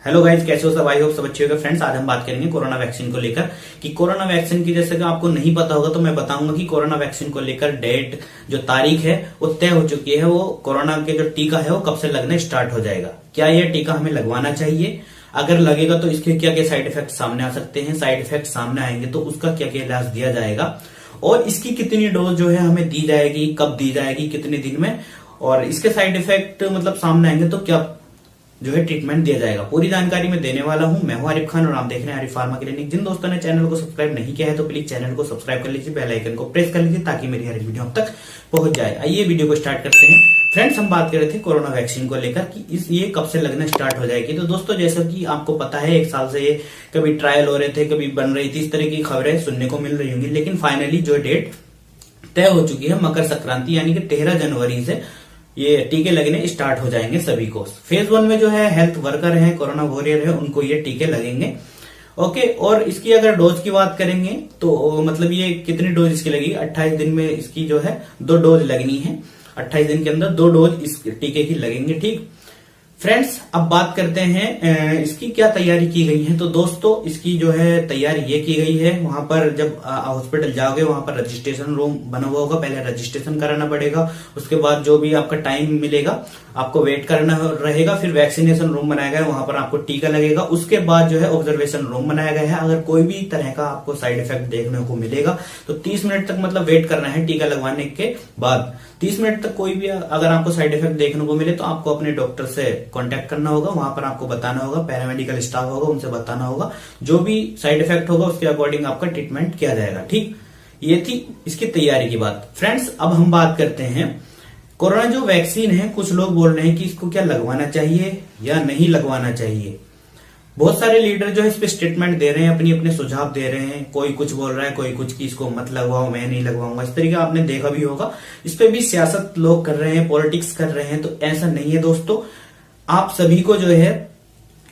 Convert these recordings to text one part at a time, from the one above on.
Hello guys, कैसे हो सब? आई होप सब अच्छे होंगे। फ्रेंड्स, आज हम बात करेंगे कोरोना वैक्सीन को लेकर कि कोरोना वैक्सीन की, जैसे कि आपको नहीं पता होगा तो मैं बताऊंगा कि कोरोना वैक्सीन को लेकर डेट, जो तारीख है वो तय हो चुकी है। वो कोरोना के जो टीका है वो कब से लगना स्टार्ट हो जाएगा। क्या यह टीका हमें लगवाना चाहिए? अगर लगेगा तो इसके क्या क्या साइड इफेक्ट सामने आ सकते हैं? साइड इफेक्ट सामने आएंगे तो उसका क्या क्या इलाज दिया जाएगा, और इसकी कितनी डोज जो है हमें दी जाएगी, कब दी जाएगी, कितने दिन में, और इसके साइड इफेक्ट मतलब सामने आएंगे तो क्या जो है ट्रीटमेंट दिया जाएगा। पूरी जानकारी मैं देने वाला हूं। मैं हूं आरिफ खान और आप देख रहे हैं आरिफ फार्मा क्लिनिक। जिन दोस्तों ने चैनल को सब्सक्राइब नहीं किया है तो प्लीज चैनल को सब्सक्राइब कर लीजिए, बेल आइकन को प्रेस कर लीजिए ताकि मेरी हर वीडियो आप तक पहुंच जाए। आइए वीडियो को स्टार्ट करते हैं। फ्रेंड्स, हम बात कर रहे थे कोरोना वैक्सीन को लेकर कि ये कब से लगना स्टार्ट हो जाएगी। तो दोस्तों, जैसा कि आपको पता है, 1 साल से ये कभी ट्रायल हो रहे थे, कभी बन रही थी, इस तरह की खबरें सुनने को मिल रही होंगी, लेकिन फाइनली जो डेट तय हो चुकी है, मकर संक्रांति यानी कि 13 जनवरी से ये टीके लगने स्टार्ट हो जाएंगे सभी को। फेज 1 में जो है हेल्थ वर्कर हैं, कोरोना वॉरियर है, उनको ये टीके लगेंगे। ओके, और इसकी अगर डोज की बात करेंगे तो मतलब ये कितनी डोज इसकी लगेगी? 28 दिन में इसकी जो है 2 डोज लगनी है। 28 दिन के अंदर 2 डोज इस टीके की लगेंगे। ठीक फ्रेंड्स, अब बात करते हैं इसकी क्या तैयारी की गई है। तो दोस्तों, इसकी जो है तैयारी ये की गई है, वहां पर जब हॉस्पिटल जाओगे वहां पर रजिस्ट्रेशन रूम बना हुआ होगा, पहले रजिस्ट्रेशन कराना पड़ेगा। उसके बाद जो भी आपका टाइम मिलेगा आपको वेट करना रहेगा। फिर वैक्सीनेशन रूम बनाया गया है, वहां पर आपको टीका लगेगा। उसके बाद जो है ऑब्जर्वेशन रूम बनाया गया है। अगर कोई भी तरह का आपको साइड इफेक्ट देखने को मिलेगा तो 30 मिनट तक मतलब वेट करना है टीका लगवाने के बाद। 30 मिनट तक कोई भी अगर आपको साइड इफेक्ट देखने को मिले तो आपको अपने डॉक्टर से कांटेक्ट करना होगा। वहां पर आपको बताना होगा, पैरामेडिकल स्टाफ होगा, उनसे बताना होगा। जो भी साइड इफेक्ट होगा उसके अकॉर्डिंग आपका ट्रीटमेंट किया जाएगा। ठीक, ये थी इसकी तैयारी की बात। फ्रेंड्स, अब हम बात करते हैं कोरोना जो वैक्सीन है। कुछ लोग बोल रहे हैं कि इसको क्या लगवाना चाहिए या नहीं लगवाना चाहिए। बहुत सारे लीडर जो है इस पे स्टेटमेंट दे रहे हैं, अपनी अपने सुझाव दे रहे हैं। कोई कुछ बोल रहा है, कोई कुछ कि इसको मत लगवाओ, मैं नहीं लगवाऊंगा। इस तरीके आपने देखा भी होगा। इस पे भी सियासत लोग कर रहे हैं, पॉलिटिक्स कर रहे हैं। तो ऐसा नहीं है दोस्तों, आप सभी को जो है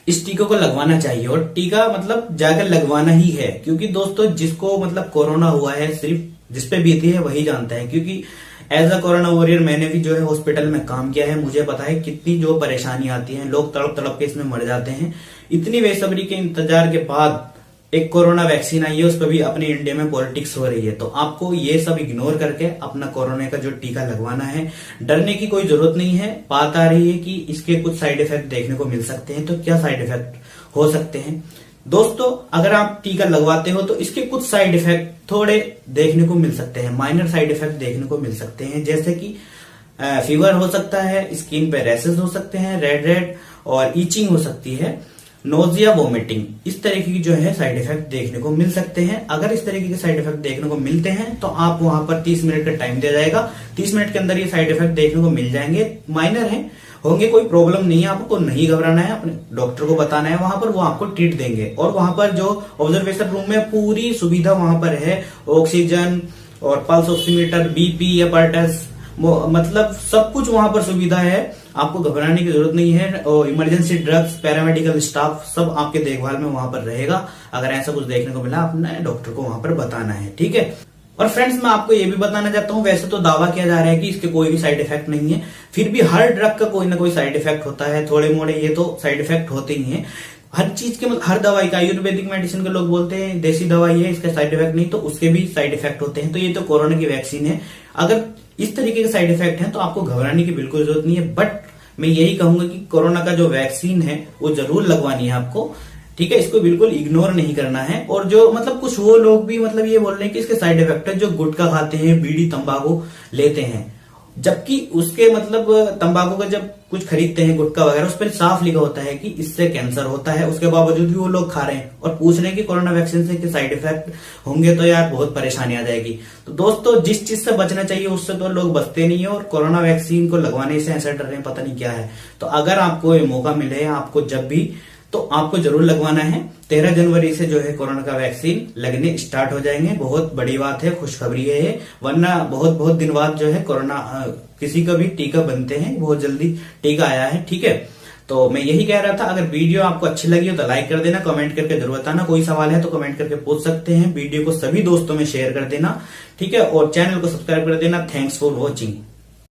इस टीके को लगवाना चाहिए, और टीका मतलब जाकर लगवाना ही है। क्योंकि दोस्तों, जिसको मतलब कोरोना हुआ है, सिर्फ जिसपे बीती है वही जानता है। क्योंकि एज अ कोरोना वॉरियर मैंने भी जो है हॉस्पिटल में काम किया है, मुझे पता है कितनी जो परेशानी आती है। लोग तड़प तड़प के इसमें मर जाते हैं। इतनी बेसब्री के इंतजार के बाद एक कोरोना वैक्सीन आई है, उस पर भी अपने इंडिया में पॉलिटिक्स हो रही है। तो आपको ये सब इग्नोर करके अपना कोरोना का जो टीका लगवाना है। डरने की कोई जरूरत नहीं है। बात आ रही है कि इसके कुछ साइड इफेक्ट देखने को मिल सकते हैं। तो क्या साइड इफेक्ट हो सकते हैं? दोस्तों, अगर आप टीका लगवाते हो तो इसके कुछ साइड इफेक्ट थोड़े देखने को मिल सकते हैं, माइनर साइड इफेक्ट देखने को मिल सकते हैं। जैसे कि फीवर हो सकता है, स्किन पे रैशेस हो सकते हैं, रेड और ईचिंग हो सकती है, नोजिया, वोमिटिंग, इस तरीके की जो है साइड इफेक्ट देखने को मिल सकते हैं। अगर इस तरीके के साइड इफेक्ट देखने को मिलते हैं तो आप वहां पर 30 मिनट का टाइम दिया जाएगा। 30 मिनट के अंदर ये साइड इफेक्ट देखने को मिल जाएंगे। माइनर है, होंगे, कोई प्रॉब्लम नहीं है। आपको नहीं घबराना है, अपने डॉक्टर को बताना है, वहां पर वो आपको ट्रीट देंगे। और वहां पर जो ऑब्जर्वेशन रूम में पूरी सुविधा वहां पर है, ऑक्सीजन और पल्स ऑक्सीमीटर, बीपी अपैरेटस, मतलब सब कुछ वहां पर सुविधा है। आपको घबराने की जरूरत नहीं है। और इमरजेंसी ड्रग्स, पैरामेडिकल स्टाफ सब आपके देखभाल में वहां पर रहेगा। अगर ऐसा कुछ देखने को मिला, अपने डॉक्टर को वहां पर बताना है। ठीक है। और फ्रेंड्स, मैं आपको ये भी बताना चाहता हूं, वैसे तो दावा किया जा रहा है कि इसके कोई भी साइड इफेक्ट नहीं है, फिर भी हर ड्रग का कोई ना कोई साइड इफेक्ट होता है। थोड़े मोड़े ये तो साइड इफेक्ट होते ही हैं हर चीज के। हर दवाई का, आयुर्वेदिक मेडिसिन के लोग बोलते हैं देसी दवाई है, इसका साइड इफेक्ट नहीं, तो उसके भी साइड इफेक्ट होते हैं। तो ये तो कोरोना की वैक्सीन है। अगर इस तरीके के साइड इफेक्ट हैं तो आपको घबराने की बिल्कुल जरूरत नहीं है। बट मैं यही कहूंगा कि कोरोना का जो वैक्सीन है वो जरूर लगवानी है आपको। ठीक है, इसको बिल्कुल इग्नोर नहीं करना है। और जो मतलब कुछ वो लोग भी मतलब ये बोल रहे हैं कि इसके साइड इफेक्ट है, जो गुटखा खाते हैं, बीड़ी तंबाकू लेते हैं, जबकि उसके मतलब तंबाकू का जब कुछ खरीदते हैं, गुटखा वगैरह, उस पर साफ लिखा होता है कि इससे कैंसर होता है। उसके बावजूद भी वो लोग खा रहे हैं और पूछ रहे हैं कि कोरोना वैक्सीन से साइड इफेक्ट होंगे तो यार बहुत परेशानी आ जाएगी। तो दोस्तों, जिस चीज से बचना चाहिए उससे तो लोग बचते नहीं है, और कोरोना वैक्सीन को लगवाने से ऐसा डर रहे हैं, पता नहीं क्या है। तो अगर आपको ये मौका मिले, आपको जब भी, तो आपको जरूर लगवाना है। 13 जनवरी से जो है कोरोना का वैक्सीन लगने स्टार्ट हो जाएंगे। बहुत बड़ी बात है, खुशखबरी है ये। वरना बहुत बहुत दिन बाद जो है कोरोना किसी का भी टीका बनते हैं, बहुत जल्दी टीका आया है। ठीक है, तो मैं यही कह रहा था। अगर वीडियो आपको अच्छी लगी हो तो लाइक कर देना, कमेंट करके जरूर बताना। कोई सवाल है तो कमेंट करके पूछ सकते हैं। वीडियो को सभी दोस्तों में शेयर कर देना। ठीक है, और चैनल को सब्सक्राइब कर देना। Thanks for watching.